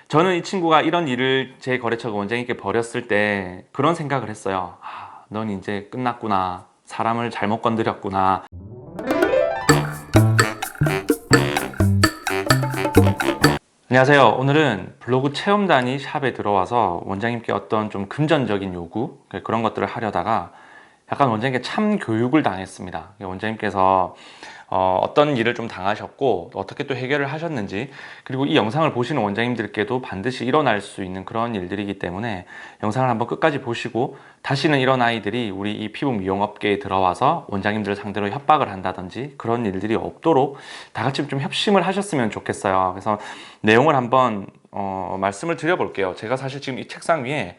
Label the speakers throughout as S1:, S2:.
S1: 저는 이 친구가 이런 일을 제 거래처가 원장님께 벌였을 때 그런 생각을 했어요. 아, 넌 이제 끝났구나. 사람을 잘못 건드렸구나. 안녕하세요. 오늘은 블로그 체험단이 샵에 들어와서 원장님께 어떤 좀 금전적인 요구, 그런 것들을 하려다가 약간 원장님께 참 교육을 당했습니다. 원장님께서 어떤 일을 좀 당하셨고 어떻게 또 해결을 하셨는지, 그리고 이 영상을 보시는 원장님들께도 반드시 일어날 수 있는 그런 일들이기 때문에 영상을 한번 끝까지 보시고, 다시는 이런 아이들이 우리 이 피부 미용 업계에 들어와서 원장님들을 상대로 협박을 한다든지 그런 일들이 없도록 다 같이 좀 협심을 하셨으면 좋겠어요. 그래서 내용을 한번 말씀을 드려볼게요. 제가 사실 지금 이 책상 위에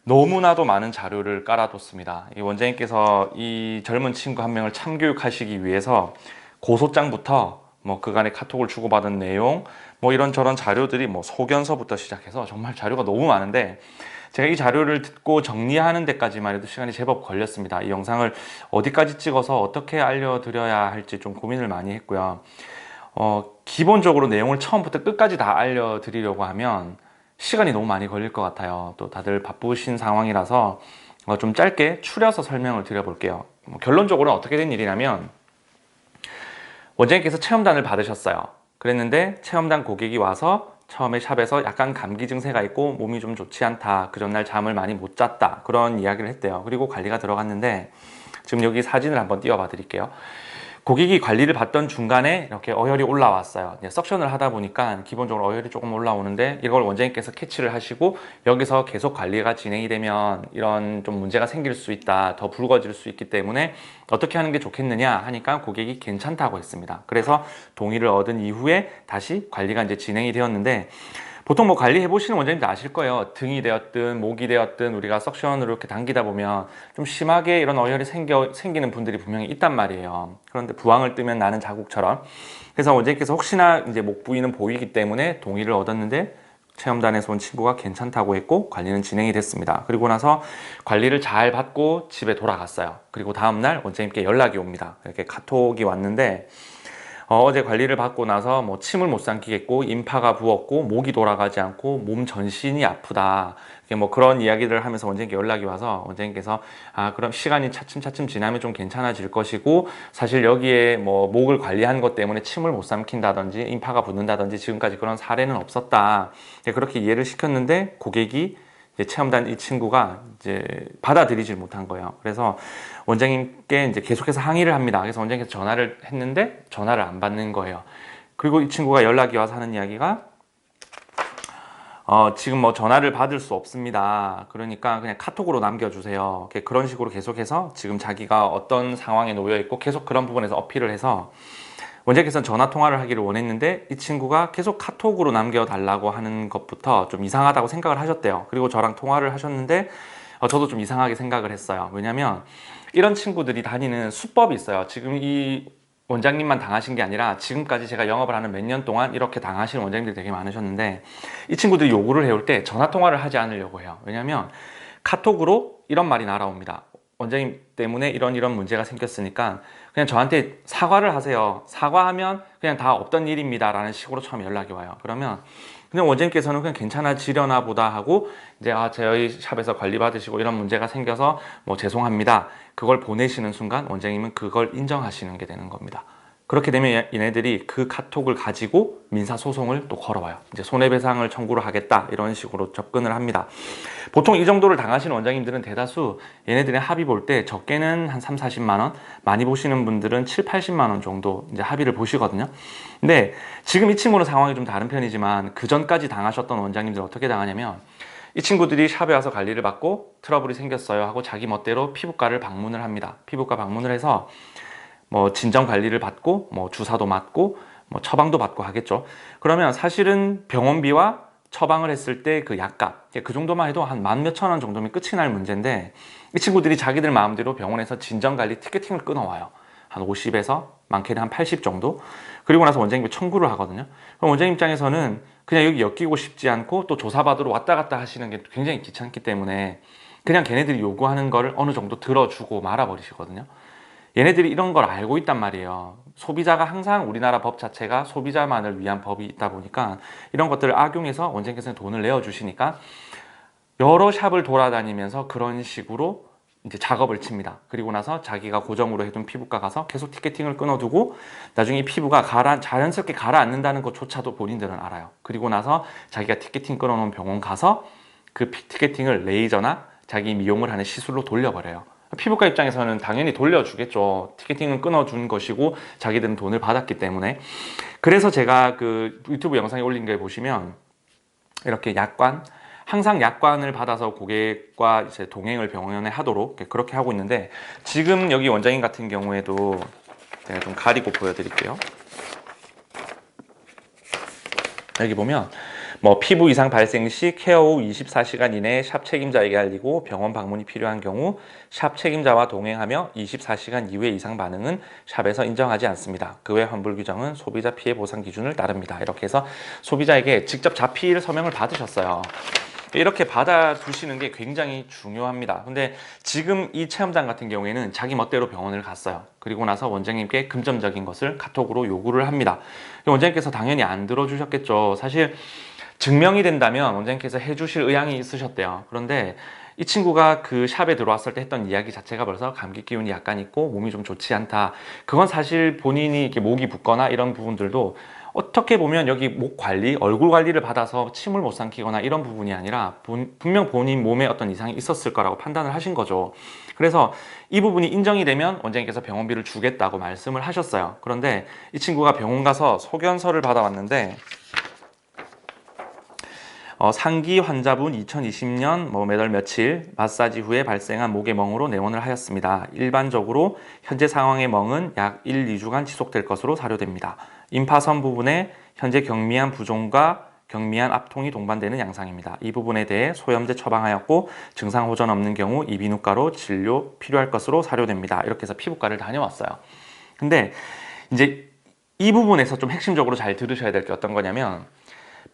S1: 너무나도 많은 자료를 깔아뒀습니다. 이 원장님께서 이 젊은 친구 한 명을 참교육하시기 위해서 고소장부터 뭐 그간의 카톡을 주고받은 내용, 뭐 이런저런 자료들이 뭐 소견서부터 시작해서 정말 자료가 너무 많은데, 제가 이 자료를 듣고 정리하는 데까지만 해도 시간이 제법 걸렸습니다. 이 영상을 어디까지 찍어서 어떻게 알려드려야 할지 좀 고민을 많이 했고요. 기본적으로 내용을 처음부터 끝까지 다 알려드리려고 하면 시간이 너무 많이 걸릴 것 같아요. 또 다들 바쁘신 상황이라서 좀 짧게 추려서 설명을 드려볼게요. 결론적으로는 어떻게 된 일이냐면, 원장님께서 체험단을 받으셨어요. 그랬는데 체험단 고객이 와서 처음에 샵에서 약간 감기 증세가 있고 몸이 좀 좋지 않다, 그 전날 잠을 많이 못 잤다, 그런 이야기를 했대요. 그리고 관리가 들어갔는데, 지금 여기 사진을 한번 띄워봐 드릴게요. 고객이 관리를 받던 중간에 이렇게 어혈이 올라왔어요. 석션을 하다 보니까 기본적으로 어혈이 조금 올라오는데, 이걸 원장님께서 캐치를 하시고 여기서 계속 관리가 진행이 되면 이런 좀 문제가 생길 수 있다, 더 붉어질 수 있기 때문에 어떻게 하는 게 좋겠느냐 하니까 고객이 괜찮다고 했습니다. 그래서 동의를 얻은 이후에 다시 관리가 이제 진행이 되었는데, 보통 뭐 관리해 보시는 원장님도 아실 거예요. 등이 되었든 목이 되었든 우리가 석션으로 이렇게 당기다 보면 좀 심하게 이런 어혈이 생기는 분들이 분명히 있단 말이에요. 그런데 부항을 뜨면 나는 자국처럼. 그래서 원장님께서 혹시나 이제 목 부위는 보이기 때문에 동의를 얻었는데, 체험단에서 온 친구가 괜찮다고 했고 관리는 진행이 됐습니다. 그리고 나서 관리를 잘 받고 집에 돌아갔어요. 그리고 다음날 원장님께 연락이 옵니다. 이렇게 카톡이 왔는데, 어제 관리를 받고 나서 뭐 침을 못 삼키겠고 인파가 부었고 목이 돌아가지 않고 몸 전신이 아프다, 뭐 그런 이야기를 하면서 원장님께 연락이 와서, 원장님께서 그럼 시간이 차츰차츰 지나면 좀 괜찮아질 것이고, 사실 여기에 뭐 목을 관리한 것 때문에 침을 못 삼킨다든지 인파가 붓는다든지 지금까지 그런 사례는 없었다, 그렇게 이해를 시켰는데, 고객이 이제 체험단 이 친구가 이제 받아들이질 못한 거예요. 그래서 원장님께 이제 계속해서 항의를 합니다. 그래서 원장님께서 전화를 했는데 전화를 안 받는 거예요. 그리고 이 친구가 연락이 와서 하는 이야기가, 지금 뭐 전화를 받을 수 없습니다. 그러니까 그냥 카톡으로 남겨주세요. 그런 식으로 계속해서 지금 자기가 어떤 상황에 놓여 있고 계속 그런 부분에서 어필을 해서, 원장님께서는 전화 통화를 하기를 원했는데 이 친구가 계속 카톡으로 남겨달라고 하는 것부터 좀 이상하다고 생각을 하셨대요. 그리고 저랑 통화를 하셨는데 저도 좀 이상하게 생각을 했어요. 왜냐면 이런 친구들이 다니는 수법이 있어요. 지금 이 원장님만 당하신 게 아니라 지금까지 제가 영업을 하는 몇 년 동안 이렇게 당하시는 원장님들이 되게 많으셨는데, 이 친구들이 요구를 해올 때 전화 통화를 하지 않으려고 해요. 왜냐면 카톡으로 이런 말이 날아옵니다. 원장님 때문에 이런 문제가 생겼으니까 그냥 저한테 사과를 하세요. 사과하면 그냥 다 없던 일입니다 라는 식으로 처음 연락이 와요. 그러면 그냥 원장님께서는 그냥 괜찮아지려나 보다 하고, 이제 저희 샵에서 관리 받으시고 이런 문제가 생겨서 뭐 죄송합니다, 그걸 보내시는 순간 원장님은 그걸 인정하시는 게 되는 겁니다. 그렇게 되면 얘네들이 그 카톡을 가지고 민사소송을 또 걸어와요. 이제 손해배상을 청구를 하겠다, 이런 식으로 접근을 합니다. 보통 이 정도를 당하시는 원장님들은 대다수 얘네들의 합의 볼 때 적게는 한 3, 40만 원, 많이 보시는 분들은 7, 80만 원 정도 이제 합의를 보시거든요. 근데 지금 이 친구는 상황이 좀 다른 편이지만, 그 전까지 당하셨던 원장님들은 어떻게 당하냐면, 이 친구들이 샵에 와서 관리를 받고 트러블이 생겼어요 하고 자기 멋대로 피부과를 방문을 합니다. 피부과 방문을 해서 뭐 진정 관리를 받고 뭐 주사도 맞고 뭐 처방도 받고 하겠죠. 그러면 사실은 병원비와 처방을 했을 때 그 약값, 그 정도만 해도 한 만 몇천 원 정도면 끝이 날 문제인데, 이 친구들이 자기들 마음대로 병원에서 진정관리 티켓팅을 끊어와요. 한 50에서 많게는 한 80 정도. 그리고 나서 원장님께 청구를 하거든요. 그럼 원장님 입장에서는 그냥 여기 엮이고 싶지 않고 또 조사받으러 왔다 갔다 하시는 게 굉장히 귀찮기 때문에 그냥 걔네들이 요구하는 거를 어느 정도 들어주고 말아버리시거든요. 얘네들이 이런 걸 알고 있단 말이에요. 소비자가 항상 우리나라 법 자체가 소비자만을 위한 법이 있다 보니까 이런 것들을 악용해서 원장님께서 돈을 내어주시니까 여러 샵을 돌아다니면서 그런 식으로 이제 작업을 칩니다. 그리고 나서 자기가 고정으로 해둔 피부과 가서 계속 티켓팅을 끊어두고 나중에 피부가 자연스럽게 가라앉는다는 것조차도 본인들은 알아요. 그리고 나서 자기가 티켓팅 끊어놓은 병원 가서 그 티켓팅을 레이저나 자기 미용을 하는 시술로 돌려버려요. 피부과 입장에서는 당연히 돌려주겠죠. 티켓팅은 끊어준 것이고 자기들은 돈을 받았기 때문에. 그래서 제가 그 유튜브 영상에 올린 게 보시면 이렇게 항상 약관을 받아서 고객과 이제 동행을 병원에 하도록 그렇게 하고 있는데, 지금 여기 원장님 같은 경우에도 제가 좀 가리고 보여드릴게요. 여기 보면 뭐 피부 이상 발생 시 케어 후 24시간 이내에 샵 책임자에게 알리고 병원 방문이 필요한 경우 샵 책임자와 동행하며 24시간 이후의 이상 반응은 샵에서 인정하지 않습니다. 그 외 환불 규정은 소비자 피해 보상 기준을 따릅니다. 이렇게 해서 소비자에게 직접 자필 서명을 받으셨어요. 이렇게 받아두시는 게 굉장히 중요합니다. 근데 지금 이 체험장 같은 경우에는 자기 멋대로 병원을 갔어요. 그리고 나서 원장님께 금전적인 것을 카톡으로 요구를 합니다. 원장님께서 당연히 안 들어주셨겠죠. 사실 증명이 된다면 원장님께서 해주실 의향이 있으셨대요. 그런데 이 친구가 그 샵에 들어왔을 때 했던 이야기 자체가 벌써 감기 기운이 약간 있고 몸이 좀 좋지 않다. 그건 사실 본인이 이렇게 목이 붓거나 이런 부분들도 어떻게 보면 여기 목 관리, 얼굴 관리를 받아서 침을 못 삼키거나 이런 부분이 아니라 분명 본인 몸에 어떤 이상이 있었을 거라고 판단을 하신 거죠. 그래서 이 부분이 인정이 되면 원장님께서 병원비를 주겠다고 말씀을 하셨어요. 그런데 이 친구가 병원 가서 소견서를 받아왔는데 상기 환자분 2020년 몇 월 며칠 마사지 후에 발생한 목의 멍으로 내원을 하였습니다. 일반적으로 현재 상황의 멍은 약 1, 2주간 지속될 것으로 사료됩니다. 임파선 부분에 현재 경미한 부종과 경미한 압통이 동반되는 양상입니다. 이 부분에 대해 소염제 처방하였고 증상 호전 없는 경우 이비인후과로 진료 필요할 것으로 사료됩니다. 이렇게 해서 피부과를 다녀왔어요. 근데 이제 이 부분에서 좀 핵심적으로 잘 들으셔야 될 게 어떤 거냐면,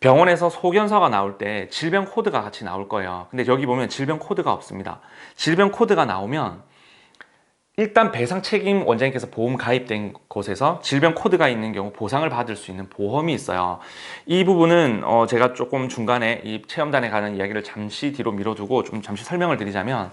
S1: 병원에서 소견서가 나올 때 질병 코드가 같이 나올 거예요. 근데 여기 보면 질병 코드가 없습니다. 질병 코드가 나오면 일단 배상 책임 원장님께서 보험 가입된 곳에서 질병 코드가 있는 경우 보상을 받을 수 있는 보험이 있어요. 이 부분은 제가 조금 중간에 이 체험단에 가는 이야기를 잠시 뒤로 미뤄두고 좀 잠시 설명을 드리자면,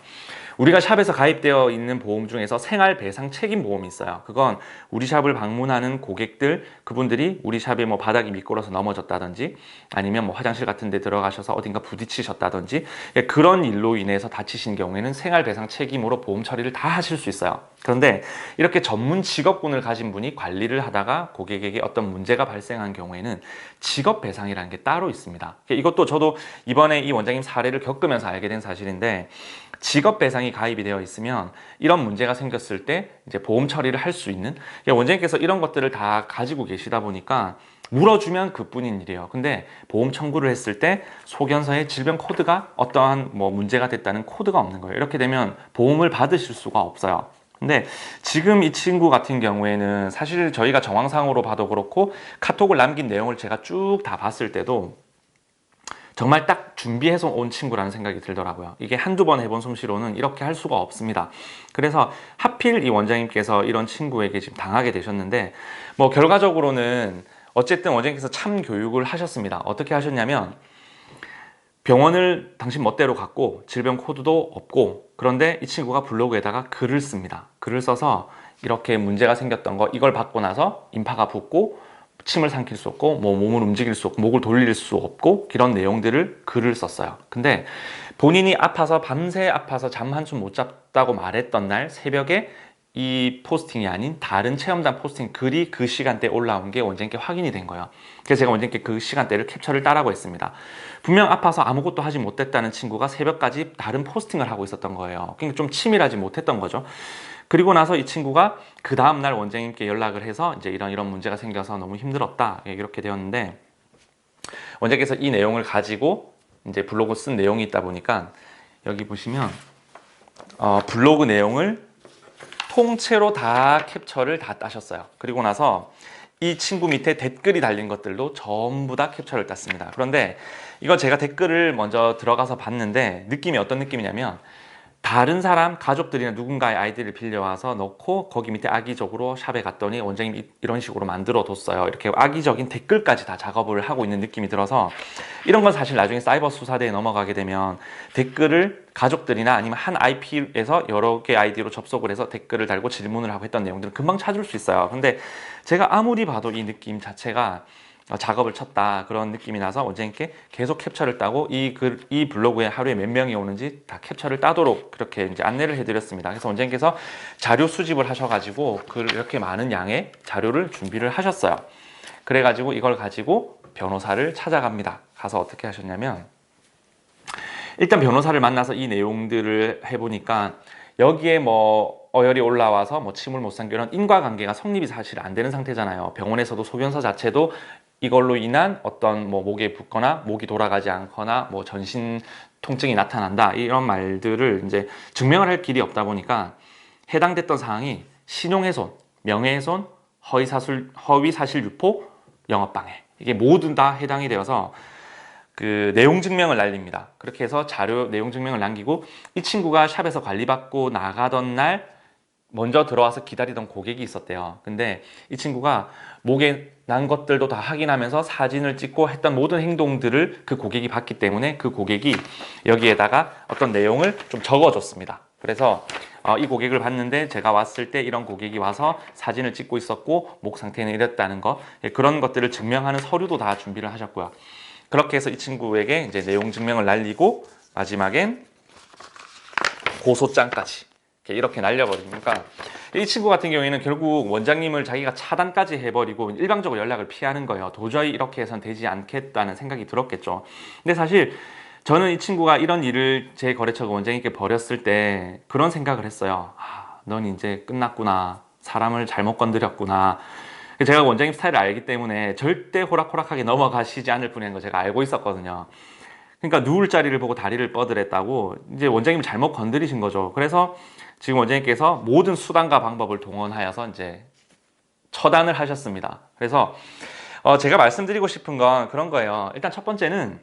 S1: 우리가 샵에서 가입되어 있는 보험 중에서 생활배상 책임보험이 있어요. 그건 우리 샵을 방문하는 고객들, 그분들이 우리 샵에 뭐 바닥이 미끄러서 넘어졌다든지 아니면 뭐 화장실 같은 데 들어가셔서 어딘가 부딪히셨다든지 그런 일로 인해서 다치신 경우에는 생활배상 책임으로 보험 처리를 다 하실 수 있어요. 그런데 이렇게 전문 직업군을 가진 분이 관리를 하다가 고객에게 어떤 문제가 발생한 경우에는 직업배상이라는 게 따로 있습니다. 이것도 저도 이번에 이 원장님 사례를 겪으면서 알게 된 사실인데, 직업배상이 가입이 되어 있으면 이런 문제가 생겼을 때 이제 보험 처리를 할 수 있는, 원장님께서 이런 것들을 다 가지고 계시다 보니까 물어주면 그뿐인 일이에요. 근데 보험 청구를 했을 때 소견서에 질병 코드가 어떠한 뭐 문제가 됐다는 코드가 없는 거예요. 이렇게 되면 보험을 받으실 수가 없어요. 근데 지금 이 친구 같은 경우에는 사실 저희가 정황상으로 봐도 그렇고 카톡을 남긴 내용을 제가 쭉 다 봤을 때도 정말 딱 준비해서 온 친구라는 생각이 들더라고요. 이게 한두 번 해본 솜씨로는 이렇게 할 수가 없습니다. 그래서 하필 이 원장님께서 이런 친구에게 지금 당하게 되셨는데, 뭐 결과적으로는 어쨌든 원장님께서 참 교육을 하셨습니다. 어떻게 하셨냐면, 병원을 당신 멋대로 갔고 질병 코드도 없고, 그런데 이 친구가 블로그에다가 글을 씁니다. 글을 써서 이렇게 문제가 생겼던 거, 이걸 받고 나서 인파가 붓고 침을 삼킬 수 없고 뭐 몸을 움직일 수 없고 목을 돌릴 수 없고 이런 내용들을 글을 썼어요. 근데 본인이 아파서 밤새 아파서 잠 한숨 못 잤다고 말했던 날 새벽에 이 포스팅이 아닌 다른 체험단 포스팅 글이 그 시간대에 올라온 게 원장님께 확인이 된 거예요. 그래서 제가 원장님께 그 시간대를 캡처를 따라고 했습니다. 분명 아파서 아무것도 하지 못했다는 친구가 새벽까지 다른 포스팅을 하고 있었던 거예요. 그러니까 좀 치밀하지 못했던 거죠. 그리고 나서 이 친구가 그 다음날 원장님께 연락을 해서 이제 이런 문제가 생겨서 너무 힘들었다 이렇게 되었는데, 원장님께서 이 내용을 가지고 이제 블로그 쓴 내용이 있다 보니까 여기 보시면 블로그 내용을 통째로 다 캡처를 다 따셨어요. 그리고 나서 이 친구 밑에 댓글이 달린 것들도 전부 다 캡처를 땄습니다. 그런데 이거 제가 댓글을 먼저 들어가서 봤는데 느낌이 어떤 느낌이냐면, 다른 사람, 가족들이나 누군가의 아이디를 빌려와서 넣고 거기 밑에 악의적으로 샵에 갔더니 원장님이 이런 식으로 만들어 뒀어요. 이렇게 악의적인 댓글까지 다 작업을 하고 있는 느낌이 들어서 이런 건 사실 나중에 사이버 수사대에 넘어가게 되면 댓글을 가족들이나 아니면 한 IP에서 여러 개 아이디로 접속을 해서 댓글을 달고 질문을 하고 했던 내용들은 금방 찾을 수 있어요. 근데 제가 아무리 봐도 이 느낌 자체가 작업을 쳤다 그런 느낌이 나서 원장님께 계속 캡처를 따고 이 블로그에 하루에 몇 명이 오는지 다 캡처를 따도록 그렇게 이제 안내를 해드렸습니다. 그래서 원장님께서 자료 수집을 하셔가지고 이렇게 많은 양의 자료를 준비를 하셨어요. 그래가지고 이걸 가지고 변호사를 찾아갑니다. 가서 어떻게 하셨냐면 일단 변호사를 만나서 이 내용들을 해보니까 여기에 뭐 어혈이 올라와서 뭐 침을 못 삼겨 이런 인과관계가 성립이 사실 안 되는 상태잖아요. 병원에서도 소견서 자체도 이걸로 인한 어떤 뭐 목에 붓거나 목이 돌아가지 않거나 뭐 전신 통증이 나타난다 이런 말들을 이제 증명을 할 길이 없다 보니까 해당됐던 사항이 신용훼손, 명예훼손, 허위사실 유포, 영업방해 이게 모두 다 해당이 되어서 그 내용 증명을 날립니다. 그렇게 해서 자료 내용 증명을 남기고 이 친구가 샵에서 관리받고 나가던 날 먼저 들어와서 기다리던 고객이 있었대요. 근데 이 친구가 목에 난 것들도 다 확인하면서 사진을 찍고 했던 모든 행동들을 그 고객이 봤기 때문에 그 고객이 여기에다가 어떤 내용을 좀 적어줬습니다. 그래서 이 고객을 봤는데 제가 왔을 때 이런 고객이 와서 사진을 찍고 있었고 목 상태는 이랬다는 거 그런 것들을 증명하는 서류도 다 준비를 하셨고요. 그렇게 해서 이 친구에게 이제 내용 증명을 날리고 마지막엔 고소장까지 이렇게 날려버리니까 이 친구 같은 경우에는 결국 원장님을 자기가 차단까지 해버리고 일방적으로 연락을 피하는 거예요. 도저히 이렇게 해서는 되지 않겠다는 생각이 들었겠죠. 근데 사실 저는 이 친구가 이런 일을 제 거래처가 원장님께 벌였을 때 그런 생각을 했어요. 넌 이제 끝났구나. 사람을 잘못 건드렸구나. 제가 원장님 스타일을 알기 때문에 절대 호락호락하게 넘어가시지 않을 분이라는 걸 제가 알고 있었거든요. 그러니까 누울 자리를 보고 다리를 뻗으랬다고 이제 원장님을 잘못 건드리신 거죠. 그래서 지금 원장님께서 모든 수단과 방법을 동원하여서 이제 처단을 하셨습니다. 그래서 제가 말씀드리고 싶은 건 그런 거예요. 일단 첫 번째는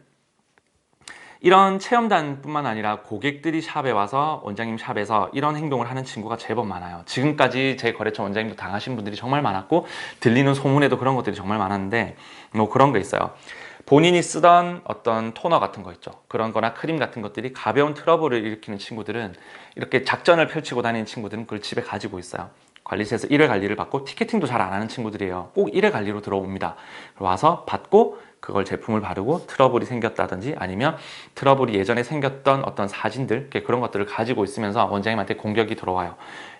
S1: 이런 체험단뿐만 아니라 고객들이 샵에 와서 원장님 샵에서 이런 행동을 하는 친구가 제법 많아요. 지금까지 제 거래처 원장님도 당하신 분들이 정말 많았고 들리는 소문에도 그런 것들이 정말 많았는데 뭐 그런 거 있어요. 본인이 쓰던 어떤 토너 같은 거 있죠. 그런 거나 크림 같은 것들이 가벼운 트러블을 일으키는 친구들은 이렇게 작전을 펼치고 다니는 친구들은 그걸 집에 가지고 있어요. 관리소에서 일회 관리를 받고 티켓팅도 잘 안 하는 친구들이에요. 꼭 일회 관리로 들어옵니다. 와서 받고 그걸 제품을 바르고 트러블이 생겼다든지 아니면 트러블이 예전에 생겼던 어떤 사진들 그런 것들을 가지고 있으면서 원장님한테 공격이 들어와요.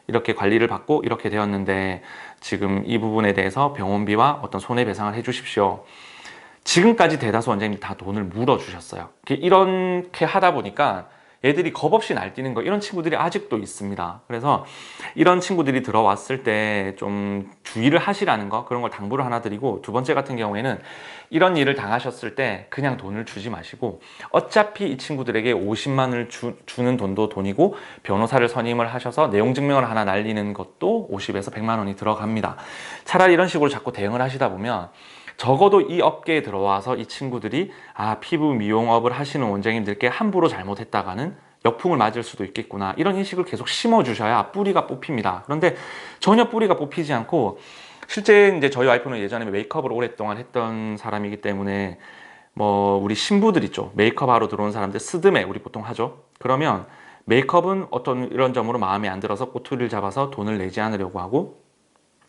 S1: 이렇게 관리를 받고 이렇게 되었는데 지금 이 부분에 대해서 병원비와 어떤 손해배상을 해주십시오. 지금까지 대다수 원장님이 다 돈을 물어주셨어요. 이렇게 하다 보니까 애들이 겁없이 날뛰는 거 이런 친구들이 아직도 있습니다. 그래서 이런 친구들이 들어왔을 때 좀 주의를 하시라는 거 그런 걸 당부를 하나 드리고 두 번째 같은 경우에는 이런 일을 당하셨을 때 그냥 돈을 주지 마시고 어차피 이 친구들에게 50만을 주는 돈도 돈이고 변호사를 선임을 하셔서 내용 증명을 하나 날리는 것도 50에서 100만 원이 들어갑니다. 차라리 이런 식으로 자꾸 대응을 하시다 보면 적어도 이 업계에 들어와서 이 친구들이 피부 미용업을 하시는 원장님들께 함부로 잘못했다가는 역풍을 맞을 수도 있겠구나 이런 인식을 계속 심어주셔야 뿌리가 뽑힙니다. 그런데 전혀 뿌리가 뽑히지 않고 실제 이제 저희 와이프는 예전에 메이크업을 오랫동안 했던 사람이기 때문에 뭐 우리 신부들 있죠. 메이크업 하러 들어온 사람들 스드메 우리 보통 하죠. 그러면 메이크업은 어떤 이런 점으로 마음에 안 들어서 꼬투리를 잡아서 돈을 내지 않으려고 하고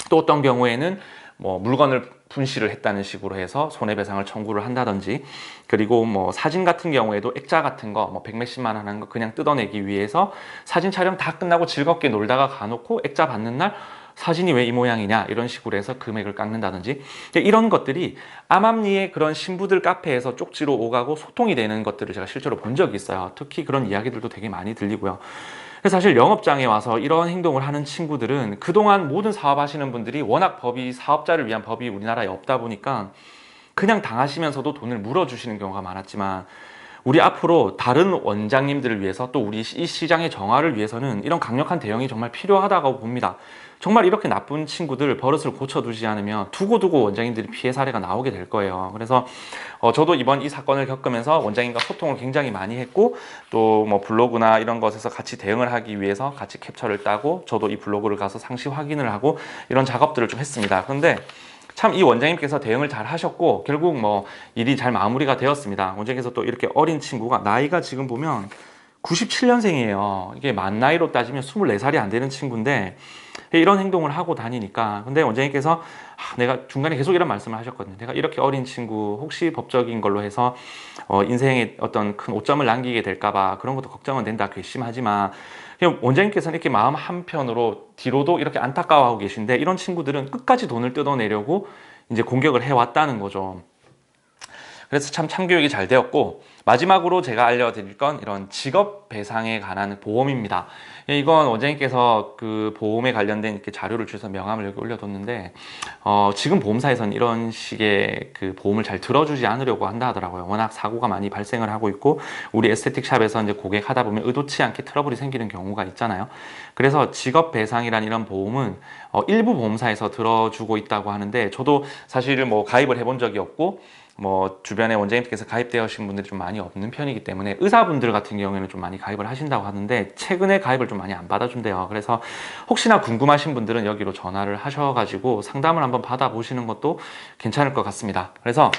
S1: 또 어떤 경우에는 뭐 물건을 분실을 했다는 식으로 해서 손해배상을 청구를 한다든지 그리고 뭐 사진 같은 경우에도 액자 같은 거 뭐 100몇십만 원 하는 거 그냥 뜯어내기 위해서 사진 촬영 다 끝나고 즐겁게 놀다가 가놓고 액자 받는 날 사진이 왜 이 모양이냐 이런 식으로 해서 금액을 깎는다든지 이런 것들이 암암리의 그런 신부들 카페에서 쪽지로 오가고 소통이 되는 것들을 제가 실제로 본 적이 있어요. 특히 그런 이야기들도 되게 많이 들리고요. 사실 영업장에 와서 이런 행동을 하는 친구들은 그동안 모든 사업하시는 분들이 워낙 사업자를 위한 법이 우리나라에 없다 보니까 그냥 당하시면서도 돈을 물어주시는 경우가 많았지만 우리 앞으로 다른 원장님들을 위해서 또 우리 이 시장의 정화를 위해서는 이런 강력한 대응이 정말 필요하다고 봅니다. 정말 이렇게 나쁜 친구들 버릇을 고쳐두지 않으면 두고두고 원장님들이 피해 사례가 나오게 될 거예요. 그래서 저도 이번 이 사건을 겪으면서 원장님과 소통을 굉장히 많이 했고 또 뭐 블로그나 이런 것에서 같이 대응을 하기 위해서 같이 캡처를 따고 저도 이 블로그를 가서 상시 확인을 하고 이런 작업들을 좀 했습니다. 그런데 참 이 원장님께서 대응을 잘 하셨고 결국 뭐 일이 잘 마무리가 되었습니다. 원장님께서 또 이렇게 어린 친구가 나이가 지금 보면 97년생이에요. 이게 만 나이로 따지면 24살이 안 되는 친구인데 이런 행동을 하고 다니니까 근데 원장님께서 내가 중간에 계속 이런 말씀을 하셨거든요. 내가 이렇게 어린 친구 혹시 법적인 걸로 해서 인생에 어떤 큰 오점을 남기게 될까봐 그런 것도 걱정은 된다. 괘씸하지 마. 원장님께서는 이렇게 마음 한편으로 뒤로도 이렇게 안타까워하고 계신데 이런 친구들은 끝까지 돈을 뜯어내려고 이제 공격을 해왔다는 거죠. 그래서 참 참교육이 잘 되었고 마지막으로 제가 알려드릴 건 이런 직업 배상에 관한 보험입니다. 이건 원장님께서 그 보험에 관련된 이렇게 자료를 주셔서 명함을 여기 올려뒀는데 지금 보험사에서는 이런 식의 그 보험을 잘 들어주지 않으려고 한다 하더라고요. 워낙 사고가 많이 발생을 하고 있고 우리 에스테틱 샵에서 이제 고객 하다 보면 의도치 않게 트러블이 생기는 경우가 있잖아요. 그래서 직업 배상이란 이런 보험은 일부 보험사에서 들어주고 있다고 하는데 저도 사실 뭐 가입을 해본 적이 없고 뭐 주변에 원장님께서 가입되어신 분들이 좀 많이 없는 편이기 때문에 의사분들 같은 경우에는 좀 많이 가입을 하신다고 하는데 최근에 가입을 좀 많이 안 받아준대요. 그래서 혹시나 궁금하신 분들은 여기로 전화를 하셔가지고 상담을 한번 받아보시는 것도 괜찮을 것 같습니다. 그래서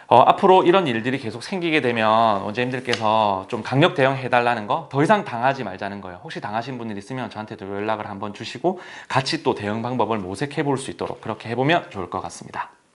S1: 앞으로 이런 일들이 계속 생기게 되면 원장님들께서 좀 강력 대응해달라는 거, 더 이상 당하지 말자는 거예요. 혹시 당하신 분들 있으면 저한테도 연락을 한번 주시고 같이 또 대응 방법을 모색해 볼 수 있도록 그렇게 해보면 좋을 것 같습니다.